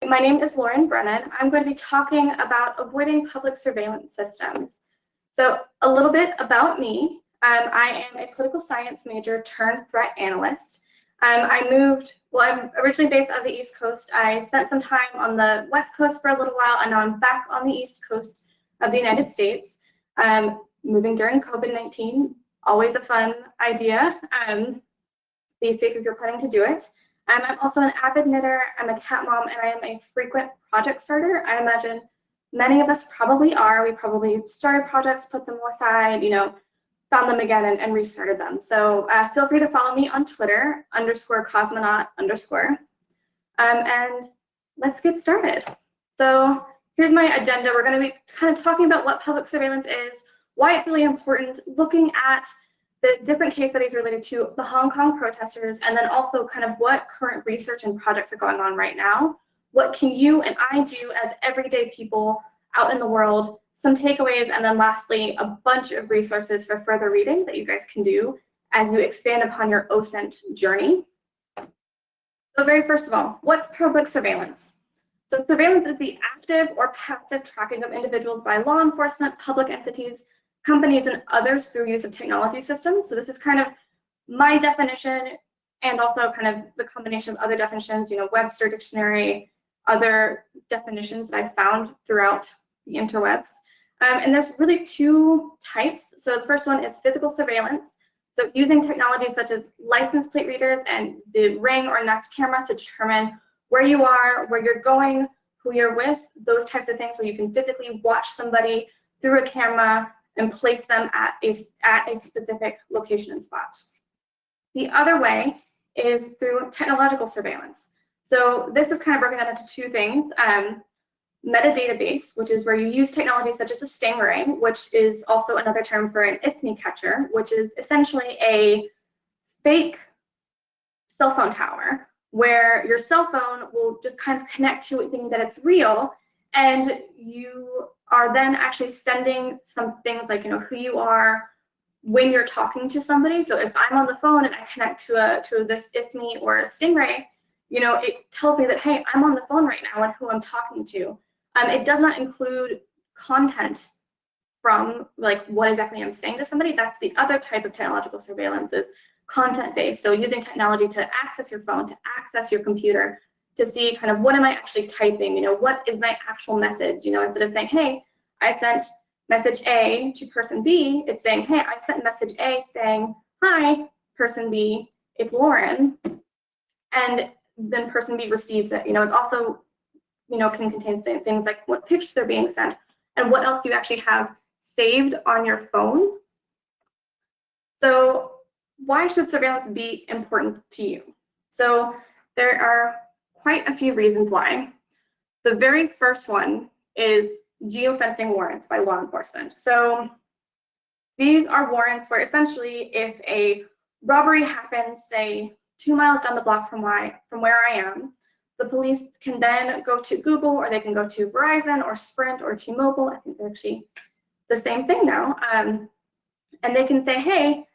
My name is Brennan. I'm going to be talking about avoiding public surveillance systems. So a little bit about me. I am a political science major turned threat analyst. I'm originally based out of the East Coast. I spent some time on the West Coast for a little while, and now I'm back on the East Coast of the United States. Moving during COVID-19, always a fun idea. Be safe if you're planning to do it. I'm also an avid knitter, I'm a cat mom, and I am a frequent project starter. I imagine many of us probably are. We probably started projects, put them aside, found them again and restarted them. So feel free to follow me on Twitter, _cosmonaut_. And let's get started. So here's my agenda. We're going to be kind of talking about what public surveillance is, why it's really important, looking at the different case studies related to the Hong Kong protesters, and then also kind of what current research and projects are going on right now. What can you and I do as everyday people out in the world, some takeaways, and then lastly, a bunch of resources for further reading that you guys can do as you expand upon your OSINT journey. So very first of all, what's public surveillance? So surveillance is the active or passive tracking of individuals by law enforcement, public entities, companies, and others through use of technology systems. So this is kind of my definition, and also kind of the combination of other definitions, Webster Dictionary, other definitions that I found throughout the interwebs. And there's really two types. So the first one is physical surveillance. So using technologies such as license plate readers and the Ring or Nest cameras to determine where you are, where you're going, who you're with, those types of things where you can physically watch somebody through a camera and place them at a specific location and spot. The other way is through technological surveillance. So this is kind of broken down into two things. Metadatabase, which is where you use technology such as a stingray, which is also another term for an ISMI catcher, which is essentially a fake cell phone tower where your cell phone will just kind of connect to it thinking that it's real, and you are then actually sending some things like who you are when you're talking to somebody. So if I'm on the phone and I connect to this ISMI or a stingray, it tells me that, hey, I'm on the phone right now and who I'm talking to. It does not include content from what exactly I'm saying to somebody. That's the other type of technological surveillance, is content-based. So using technology to access your phone, to access your computer, to see kind of what am I actually typing, what is my actual message, instead of saying, hey, I sent message A to person B, it's saying, hey, I sent message A saying, hi, person B, it's Lauren, and then person B receives it. It's also, can contain things like what pictures are being sent and what else you actually have saved on your phone. So why should surveillance be important to you? So there are quite a few reasons why. The very first one is geofencing warrants by law enforcement. So these are warrants where essentially if a robbery happens, say 2 miles down the block from where I am, the police can then go to Google, or they can go to Verizon or Sprint or T-Mobile. I think they're actually the same thing now. And they can say, hey,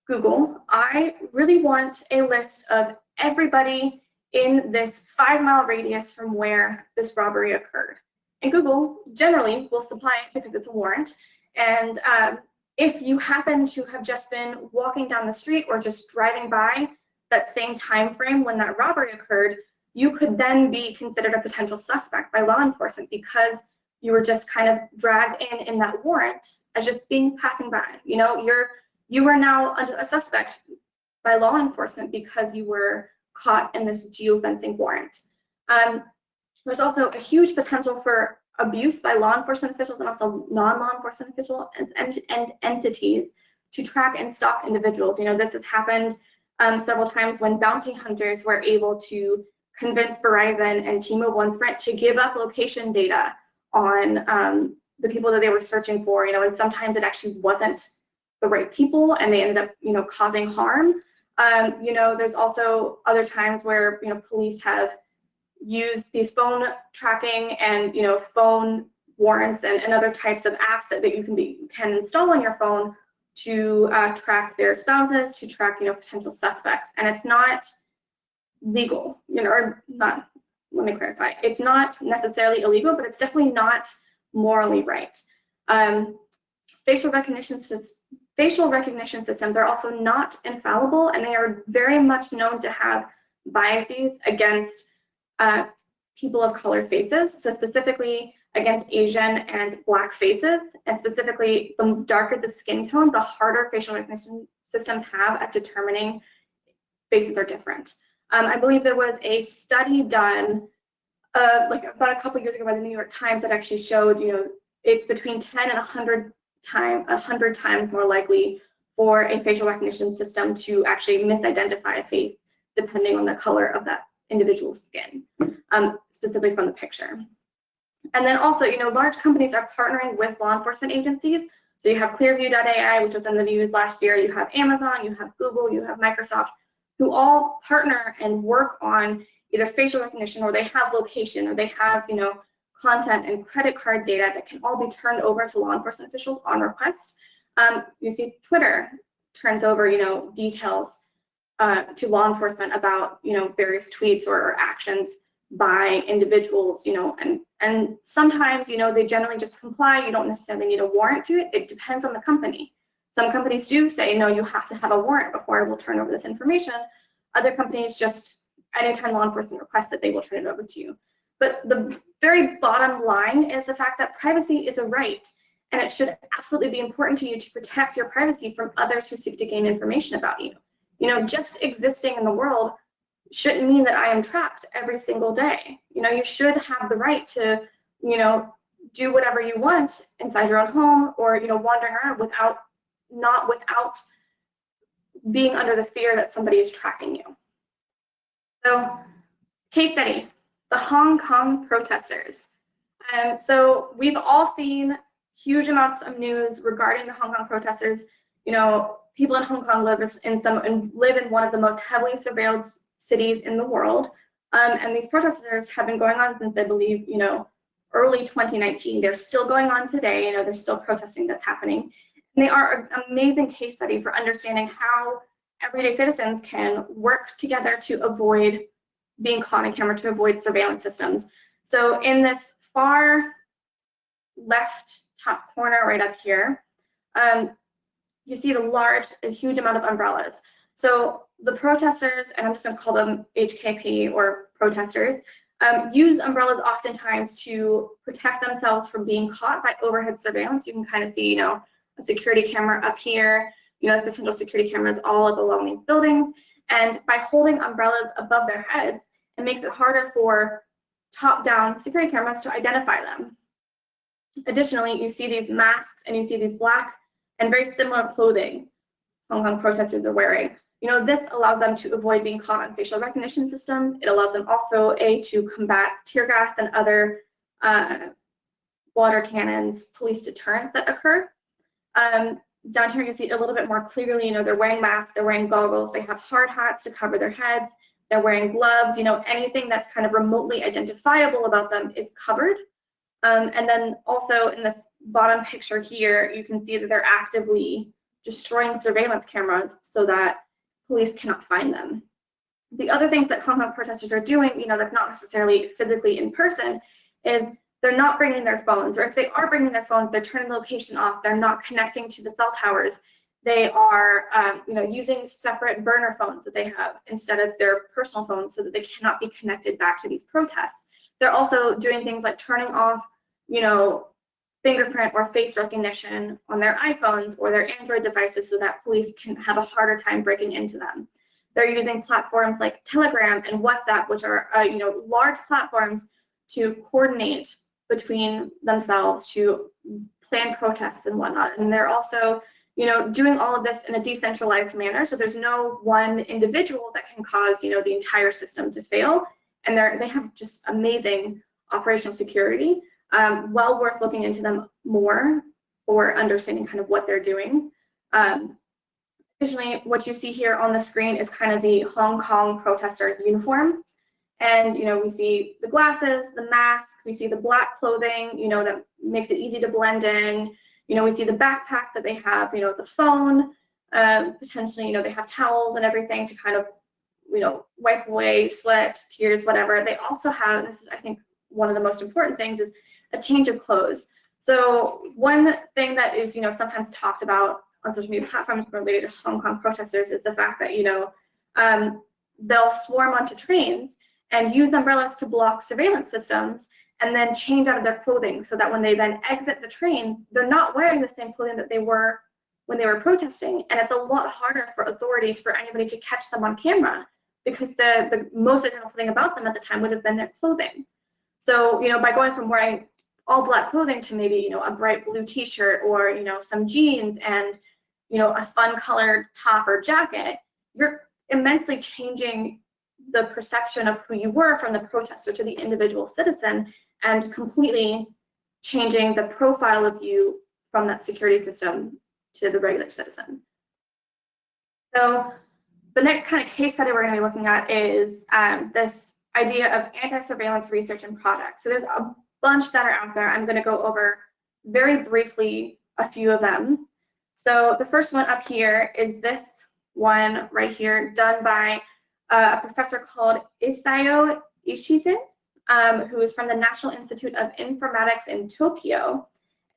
Google, I really want a list of everybody in this 5-mile radius from where this robbery occurred. And Google generally will supply it because it's a warrant. And if you happen to have just been walking down the street or just driving by that same time frame when that robbery occurred, you could then be considered a potential suspect by law enforcement because you were just kind of dragged in that warrant as just being passing by. You are now a suspect by law enforcement because you were caught in this geofencing warrant. There's also a huge potential for abuse by law enforcement officials and also non-law enforcement officials and entities to track and stalk individuals. This has happened several times when bounty hunters were able to convince Verizon and T-Mobile and Sprint to give up location data on the people that they were searching for. And sometimes it actually wasn't the right people, and they ended up, causing harm. There's also other times where, police have used these phone tracking and, phone warrants and other types of apps that you can install on your phone to track their spouses, to track, potential suspects. And it's not legal, or not let me clarify. It's not necessarily illegal, but it's definitely not morally right. Facial recognition systems are also not infallible, and they are very much known to have biases against people of color faces, so specifically against Asian and Black faces, and specifically the darker the skin tone, the harder facial recognition systems have at determining faces are different. I believe there was a study done like about a couple years ago by the New York Times that actually showed, it's between 10 and 100 times more likely for a facial recognition system to actually misidentify a face depending on the color of that individual's skin, specifically from the picture. And then also, large companies are partnering with law enforcement agencies. So you have Clearview.ai, which was in the news last year. You have Amazon, you have Google, you have Microsoft, who all partner and work on either facial recognition, or they have location, or they have, content and credit card data that can all be turned over to law enforcement officials on request. You see Twitter turns over, details to law enforcement about, various tweets or actions by individuals, and sometimes, they generally just comply. You don't necessarily need a warrant to it. It depends on the company. Some companies do say, no, you have to have a warrant before I will turn over this information. Other companies just, anytime law enforcement requests it, they will turn it over to you. But the very bottom line is the fact that privacy is a right, and it should absolutely be important to you to protect your privacy from others who seek to gain information about you. Just existing in the world shouldn't mean that I am trapped every single day. You should have the right to, do whatever you want inside your own home, or, wandering around without being under the fear that somebody is tracking you. So, case study, the Hong Kong protesters. So we've all seen huge amounts of news regarding the Hong Kong protesters. People in Hong Kong live in one of the most heavily surveilled cities in the world. And these protesters have been going on since, I believe, early 2019. They're still going on today. There's still protesting that's happening. And they are an amazing case study for understanding how everyday citizens can work together to avoid being caught on camera, to avoid surveillance systems. So in this far left top corner right up here, you see a huge amount of umbrellas. So the protesters, and I'm just going to call them HKP or protesters, use umbrellas oftentimes to protect themselves from being caught by overhead surveillance. You can kind of see, a security camera up here, potential security cameras all up along these buildings. And by holding umbrellas above their heads, it makes it harder for top-down security cameras to identify them. Additionally, you see these masks and you see these black and very similar clothing Hong Kong protesters are wearing. This allows them to avoid being caught on facial recognition systems. It allows them also, to combat tear gas and other water cannons, police deterrents that occur. Down here, you see it a little bit more clearly. They're wearing masks, they're wearing goggles, they have hard hats to cover their heads, they're wearing gloves. Anything that's kind of remotely identifiable about them is covered. And then also in this bottom picture here, you can see that they're actively destroying surveillance cameras so that police cannot find them. The other things that Hong Kong protesters are doing, that's not necessarily physically in person, is they're not bringing their phones, or if they are bringing their phones, they're turning the location off. They're not connecting to the cell towers. They are, using separate burner phones that they have instead of their personal phones, so that they cannot be connected back to these protests. They're also doing things like turning off, fingerprint or face recognition on their iPhones or their Android devices, so that police can have a harder time breaking into them. They're using platforms like Telegram and WhatsApp, which are, large platforms to coordinate between themselves to plan protests and whatnot. And they're also, doing all of this in a decentralized manner. So there's no one individual that can cause, the entire system to fail. And they have just amazing operational security. Well worth looking into them more for understanding kind of what they're doing. Additionally, what you see here on the screen is kind of the Hong Kong protester uniform. And, we see the glasses, the mask, we see the black clothing, that makes it easy to blend in. We see the backpack that they have, the phone, potentially, they have towels and everything to kind of wipe away sweat, tears, whatever. They also have, this is I think one of the most important things, is a change of clothes. So one thing that is sometimes talked about on social media platforms related to Hong Kong protesters is the fact that they'll swarm onto trains and use umbrellas to block surveillance systems and then change out of their clothing so that when they then exit the trains, they're not wearing the same clothing that they were when they were protesting. And it's a lot harder for authorities, for anybody to catch them on camera, because the most identifiable thing about them at the time would have been their clothing. So, by going from wearing all black clothing to maybe, a bright blue t-shirt or, some jeans and, a fun colored top or jacket, you're immensely changing the perception of who you were from the protester to the individual citizen, and completely changing the profile of you from that security system to the regular citizen. So the next kind of case study we're going to be looking at is this idea of anti-surveillance research and projects. So there's a bunch that are out there. I'm going to go over very briefly a few of them. So the first one up here is this one right here, done by a professor called Isao Ishizin, who is from the National Institute of Informatics in Tokyo.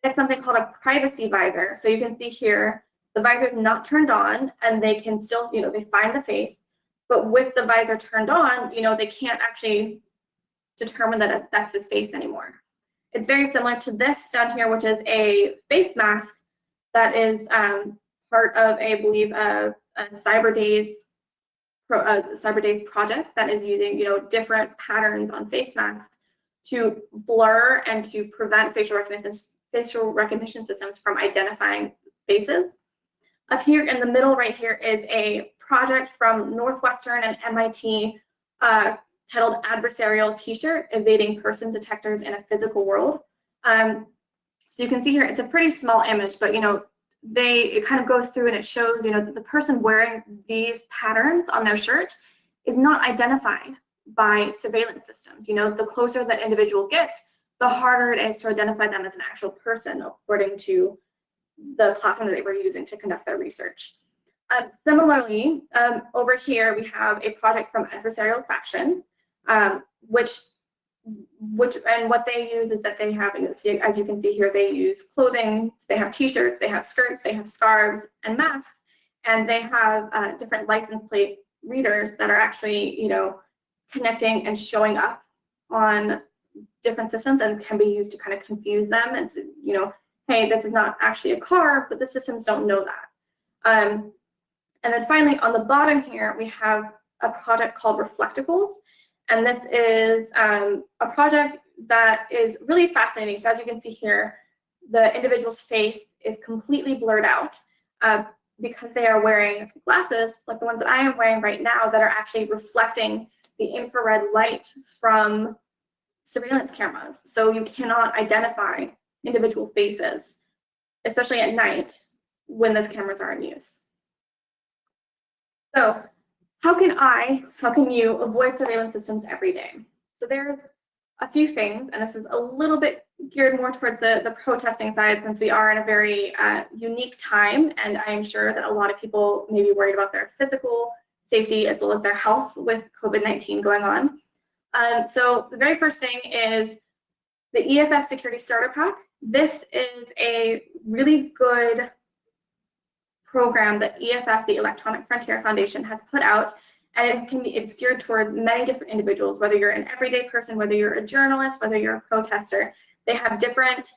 It's something called a privacy visor. So you can see here, the visor is not turned on, and they can still, they find the face, but with the visor turned on, they can't actually determine that that's his face anymore. It's very similar to this down here, which is a face mask that is part of, I believe, a Cyber Days project that is using, different patterns on face masks to blur and to prevent facial recognition systems from identifying faces. Up here in the middle right here is a project from Northwestern and MIT titled Adversarial T-shirt, Evading Person Detectors in a Physical World. So you can see here, it's a pretty small image, but it kind of goes through and it shows that the person wearing these patterns on their shirt is not identified by surveillance systems. The closer that individual gets, the harder it is to identify them as an actual person, according to the platform that they were using to conduct their research. Similarly, over here we have a project from Adversarial Faction, which what they use is that they have, as you can see here, they use clothing, they have t-shirts, they have skirts, they have scarves and masks, and they have different license plate readers that are actually, connecting and showing up on different systems and can be used to kind of confuse them and, hey, this is not actually a car, but the systems don't know that. And then finally, on the bottom here, we have a project called Reflecticles. And this is a project that is really fascinating. So as you can see here, the individual's face is completely blurred out because they are wearing glasses like the ones that I am wearing right now that are actually reflecting the infrared light from surveillance cameras. So you cannot identify individual faces, especially at night when those cameras are in use. So how can you avoid surveillance systems every day? So there's a few things, and this is a little bit geared more towards the protesting side, since we are in a very unique time, and I am sure that a lot of people may be worried about their physical safety as well as their health with COVID-19 going on. So the very first thing is the EFF Security Starter Pack. This is a really good program that EFF, the Electronic Frontier Foundation, has put out, and it's geared towards many different individuals, whether you're an everyday person, whether you're a journalist, whether you're a protester. They have different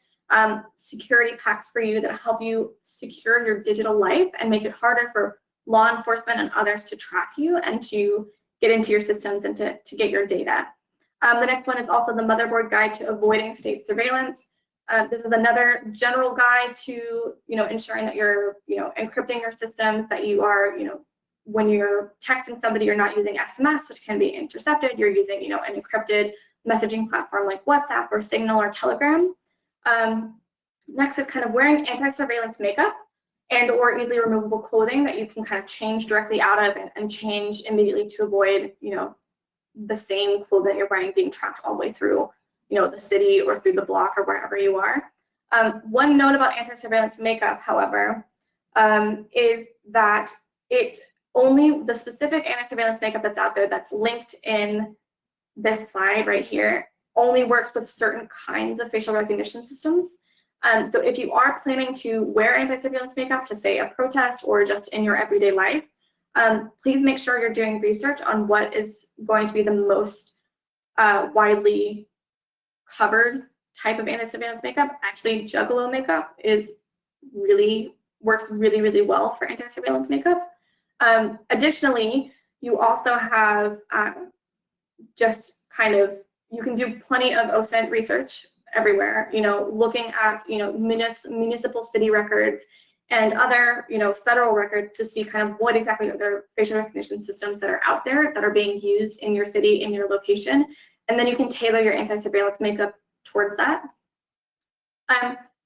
security packs for you that help you secure your digital life and make it harder for law enforcement and others to track you and to get into your systems and to get your data. The next one is also the Motherboard Guide to Avoiding State Surveillance. This is another general guide to, ensuring that you're, encrypting your systems, that you are, when you're texting somebody, you're not using SMS, which can be intercepted. You're using, an encrypted messaging platform like WhatsApp or Signal or Telegram. Next is kind of wearing anti-surveillance makeup and or easily removable clothing that you can kind of change directly out of and change immediately to avoid, the same clothing that you're wearing being tracked all the way through, the city or through the block or wherever you are. One note about anti-surveillance makeup, however, is that it only the specific anti-surveillance makeup that's out there that's linked in this slide right here only works with certain kinds of facial recognition systems. So if you are planning to wear anti-surveillance makeup to, say, a protest or just in your everyday life, please make sure you're doing research on what is going to be the most widely covered type of anti-surveillance makeup. Actually, Juggalo makeup works really well for anti-surveillance makeup. Additionally, you also have you can do plenty of OSINT research everywhere, looking at, municipal city records and other, federal records to see kind of what exactly are their facial recognition systems that are out there that are being used in your city, in your location. And then you can tailor your anti-surveillance makeup towards that.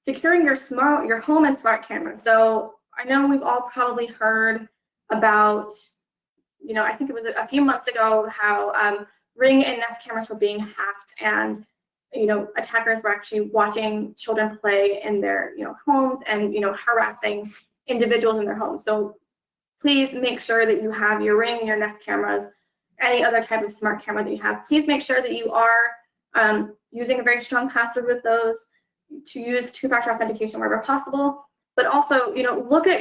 Securing your home and smart cameras. So I know we've all probably heard about, I think it was a few months ago, how Ring and Nest cameras were being hacked, and attackers were actually watching children play in their homes and harassing individuals in their homes. So please make sure that you have your Ring and your Nest cameras, any other type of smart camera that you have. Please make sure that you are using a very strong password with those, to use two-factor authentication wherever possible. But also, look at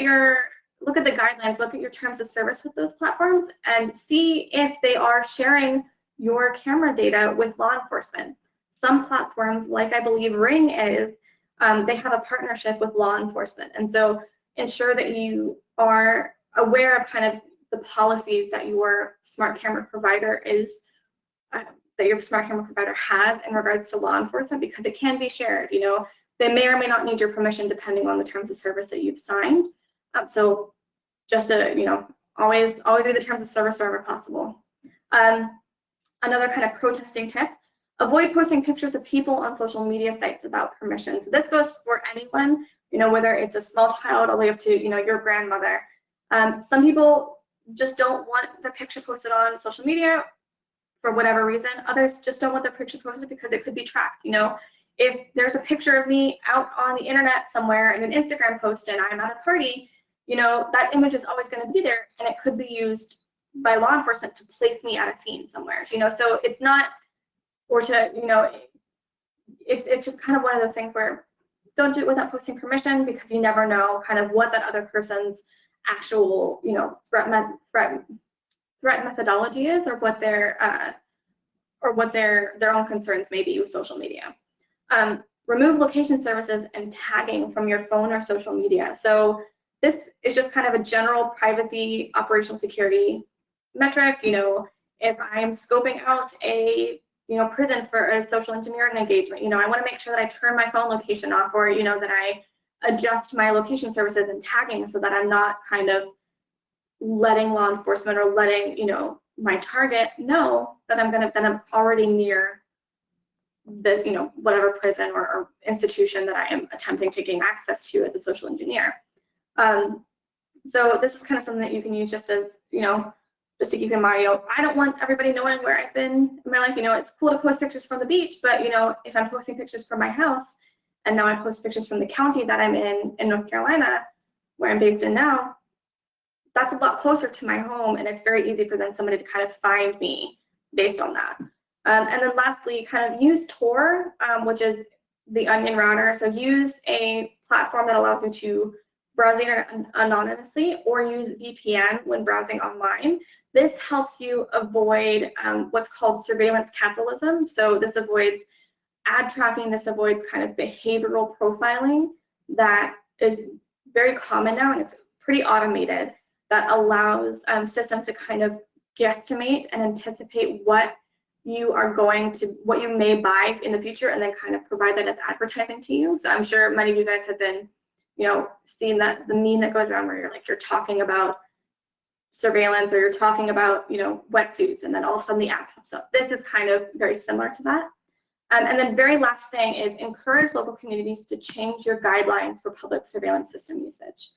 the guidelines, look at your terms of service with those platforms, and see if they are sharing your camera data with law enforcement. Some platforms, like I believe Ring is, they have a partnership with law enforcement. And so ensure that you are aware of kind of the policies that your smart camera provider has in regards to law enforcement, because it can be shared. They may or may not need your permission depending on the terms of service that you've signed. So just always read the terms of service wherever possible. Another kind of protesting tip: avoid posting pictures of people on social media sites without permission. So this goes for anyone, whether it's a small child all the way up to your grandmother. Some people just don't want their picture posted on social media for whatever reason. Others just don't want their picture posted because it could be tracked. If there's a picture of me out on the internet somewhere in an Instagram post and I'm at a party, that image is always going to be there, and it could be used by law enforcement to place me at a scene somewhere. So it's not, or to, it's just kind of one of those things where don't do it without posting permission, because you never know kind of what that other person's actual, threat methodology is, or what their own concerns may be with social media. Remove location services and tagging from your phone or social media. So this is just kind of a general privacy, operational security metric. If I'm scoping out a prison for a social engineering engagement, I want to make sure that I turn my phone location off, or that I adjust my location services and tagging so that I'm not kind of letting law enforcement or letting my target know that I'm already near this whatever prison or institution that I am attempting to gain access to as a social engineer. So this is kind of something that you can use just as just to keep in mind. I don't want everybody knowing where I've been in my life. It's cool to post pictures from the beach, but if I'm posting pictures from my house, and now I post pictures from the county that I'm in North Carolina, where I'm based in now, that's a lot closer to my home, and it's very easy for then somebody to kind of find me based on that. And then lastly, kind of use Tor, which is the Onion router. So use a platform that allows you to browse the internet anonymously, or use VPN when browsing online. This helps you avoid what's called surveillance capitalism. So this avoids ad tracking, this avoids kind of behavioral profiling that is very common now, and it's pretty automated, that allows systems to kind of guesstimate and anticipate what you may buy in the future, and then kind of provide that as advertising to you. So I'm sure many of you guys have been, seen that the meme that goes around where you're talking about surveillance, or you're talking about, wetsuits, and then all of a sudden the app pops up. This is kind of very similar to that. And then very last thing is encourage local communities to change your guidelines for public surveillance system usage.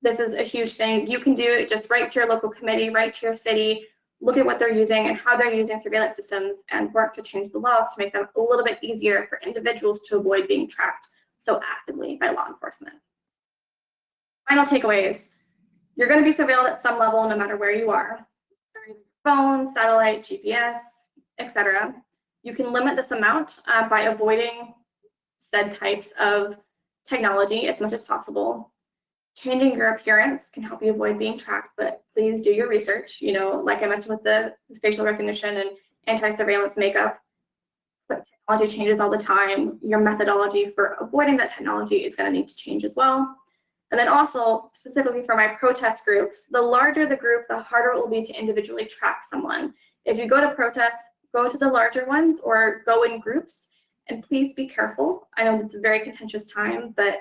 This is a huge thing. You can do it, just write to your local committee, write to your city, look at what they're using and how they're using surveillance systems, and work to change the laws to make them a little bit easier for individuals to avoid being tracked so actively by law enforcement. Final takeaways. You're going to be surveilled at some level no matter where you are. Phone, satellite, GPS, etc. You can limit this amount by avoiding said types of technology as much as possible. Changing your appearance can help you avoid being tracked, but please do your research. You know, like I mentioned with the facial recognition and anti-surveillance makeup, technology changes all the time. Your methodology for avoiding that technology is going to need to change as well. And then also, specifically for my protest groups, the larger the group, the harder it will be to individually track someone. If you go to protests, go to the larger ones or go in groups, and please be careful. I know it's a very contentious time, but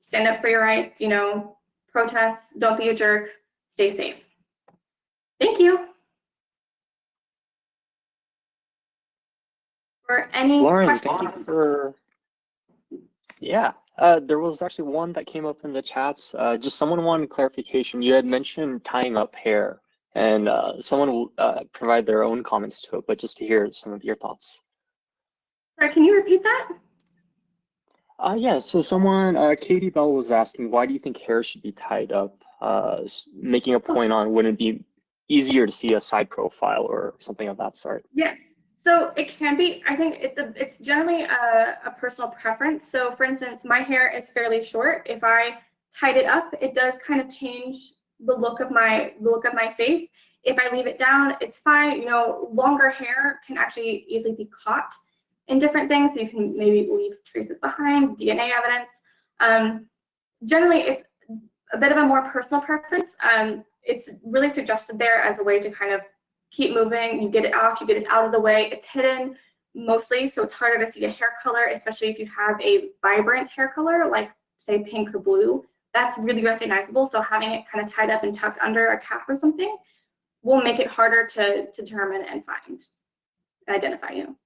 stand up for your rights, you know, protest, don't be a jerk, stay safe. Thank you. For any Lauren, questions? thank you for, yeah, there was actually one that came up in the chats. Just someone wanted clarification. You had mentioned tying up hair, and someone will provide their own comments to it, but just to hear some of your thoughts. Sorry, can you repeat that? Yeah, so someone, Katie Bell was asking, why do you think hair should be tied up? Making a point on, wouldn't it be easier to see a side profile or something of that sort? Yes. So it can be, I think it's generally a personal preference. So for instance, my hair is fairly short. If I tied it up, it does kind of change the look of my face. If I leave it down, it's fine. You know, longer hair can actually easily be caught in different things. So you can maybe leave traces behind, DNA evidence. Generally, it's a bit of a more personal preference. It's really suggested there as a way to kind of keep moving. You get it off, you get it out of the way. It's hidden mostly, so it's harder to see a hair color, especially if you have a vibrant hair color, like say pink or blue. That's really recognizable. So having it kind of tied up and tucked under a cap or something will make it harder to determine and find, identify you.